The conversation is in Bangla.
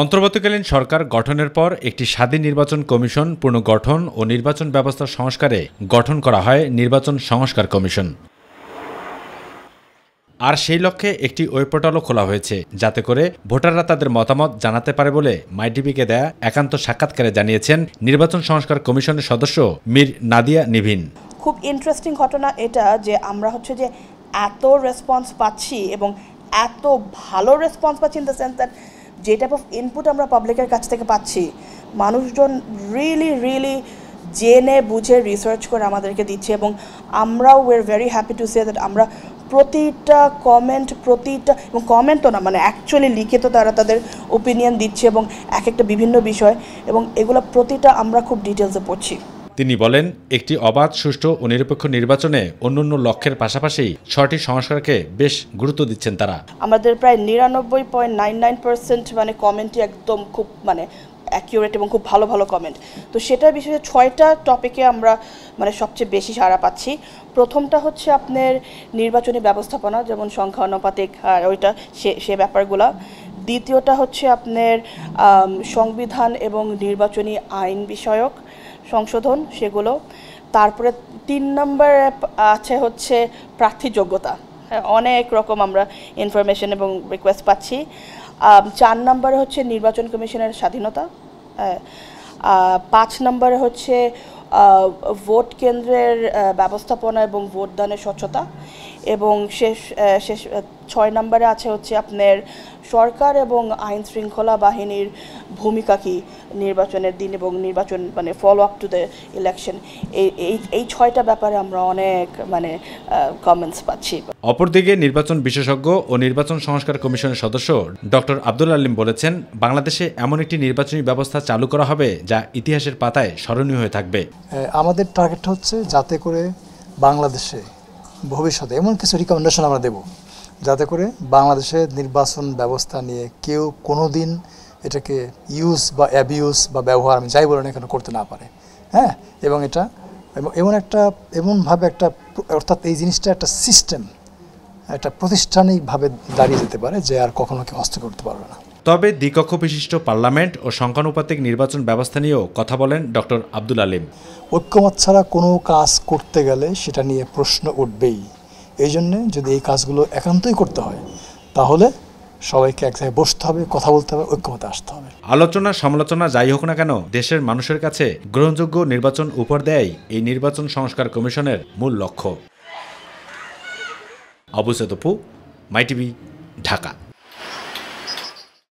অন্তর্বর্তীকালীন সরকার গঠনের পর একটি স্বাধীন নির্বাচন কমিশন পুনর্গঠন ও নির্বাচন ব্যবস্থা সংস্কারে গঠন করা হয় নির্বাচন সংস্কার কমিশন। আর সেই লক্ষ্যে একটি ওয়েব পোর্টালও খোলা হয়েছে, যাতে করে ভোটাররা তাদের মতামত জানাতে পারে বলে মাইটিভিকে দেয়া একান্ত সাক্ষাৎকারে জানিয়েছেন নির্বাচন সংস্কার কমিশনের সদস্য মীর নাদিয়া নিভিন। খুব ইন্টারেস্টিং ঘটনা এটা যে আমরা যে এত রেসপন্স পাচ্ছি এবং এত ভালো রেসপন্স পাচ্ছি ইন দ্য সেন্স দ্যাট যে টাইপ অফ ইনপুট আমরা পাবলিকের কাছ থেকে পাচ্ছি, মানুষজন রিয়েলি জেনে বুঝে রিসার্চ করে আমাদেরকে দিচ্ছে এবং আমরাও we are very happy to say that আমরা প্রতিটা কমেন্ট এবং কমেন্ট তো না, মানে অ্যাকচুয়ালি লিখিত তারা তাদের ওপিনিয়ন দিচ্ছে এবং এক একটা বিভিন্ন বিষয়, এবং এগুলো প্রতিটা আমরা খুব ডিটেলসে পড়ছি। তিনি বলেন, একটি অবাধ, সুষ্ঠু ও নিরপেক্ষ নির্বাচনে অন্যান্য লক্ষ্যের পাশাপাশি 6টি সংস্কারকে বেশ গুরুত্ব দিচ্ছেন তারা। আমাদের প্রায় 99.99% মানে কমেন্টই একদম খুব অ্যাকিউরেট এবং খুব ভালো কমেন্ট। তো সেটা বিশেষ 6টা টপিকে আমরা সবচেয়ে বেশি সাড়া পাচ্ছি। প্রথমটা হচ্ছে আপনার নির্বাচনী ব্যবস্থাপনা, যেমন সংখ্যা অনুপাতিক ওইটা সে ব্যাপারগুলো। দ্বিতীয়টা হচ্ছে আপনার সংবিধান এবং নির্বাচনী আইন বিষয়ক সংশোধন, সেগুলো। তারপরে 3 নম্বরে আছে হচ্ছে প্রার্থী যোগ্যতা। অনেক রকম আমরা ইনফরমেশন এবং রিকোয়েস্ট পাচ্ছি। 4 নম্বরে হচ্ছে নির্বাচন কমিশনের স্বাধীনতা। 5 নম্বরে হচ্ছে ভোট কেন্দ্রের ব্যবস্থাপনা এবং ভোটদানের স্বচ্ছতা, এবং শেষ 6 নম্বরে আছে হচ্ছে আপনার সরকার এবং আইন শৃঙ্খলা বাহিনীর ভূমিকা কি নির্বাচনের দিন এবং নির্বাচন follow up to the election. এই 6টা ব্যাপারে আমরা অনেক কমেন্টস পাচ্ছি। অপরদিকে নির্বাচন বিশেষজ্ঞ ও নির্বাচন সংস্কার কমিশনের সদস্য ডক্টর আব্দুল আলিম বলেছেন, বাংলাদেশে এমন একটি নির্বাচনী ব্যবস্থা চালু করা হবে যা ইতিহাসের পাতায় স্মরণীয় হয়ে থাকবে। আমাদের টার্গেট হচ্ছে যাতে করে বাংলাদেশে ভবিষ্যতে এমন কিছু রিকমেন্ডেশন আমরা দেব যাতে করে বাংলাদেশের নির্বাচন ব্যবস্থা নিয়ে কেউ কোনো দিন এটাকে ইউজ বা অ্যাবিউজ বা ব্যবহার, আমি যাই বলেন এখানে করতে না পারে। এবং এটা এমনভাবে একটা, অর্থাৎ এই জিনিসটা একটা সিস্টেম, একটা প্রাতিষ্ঠানিকভাবে দাঁড়িয়ে যেতে পারে যে আর কখনো কেউ হস্তক্ষেপ করতে পারবে না। তবে দ্বিকক্ষ বিশিষ্ট পার্লামেন্ট ও সংখ্যানুপাতিক নির্বাচন ব্যবস্থা নিয়েও কথা বলেন ডক্টর আব্দুল আলিম। ঐক্যমত ছাড়া কোনো কাজ করতে গেলে সেটা নিয়ে প্রশ্ন উঠবেই। এই জন্যে যদি এই কাজগুলো একান্তই করতে হয় তাহলে সবাইকে এক জায়গায় বসতে হবে, কথা বলতে হবে, ঐক্যমতে আসতে হবে। আলোচনা সমালোচনা যাই হোক না কেন, দেশের মানুষের কাছে গ্রহণযোগ্য নির্বাচন উপহার দেয় এই নির্বাচন সংস্কার কমিশনের মূল লক্ষ্য। আবু সাইদ অপু, মাইটিভি, ঢাকা।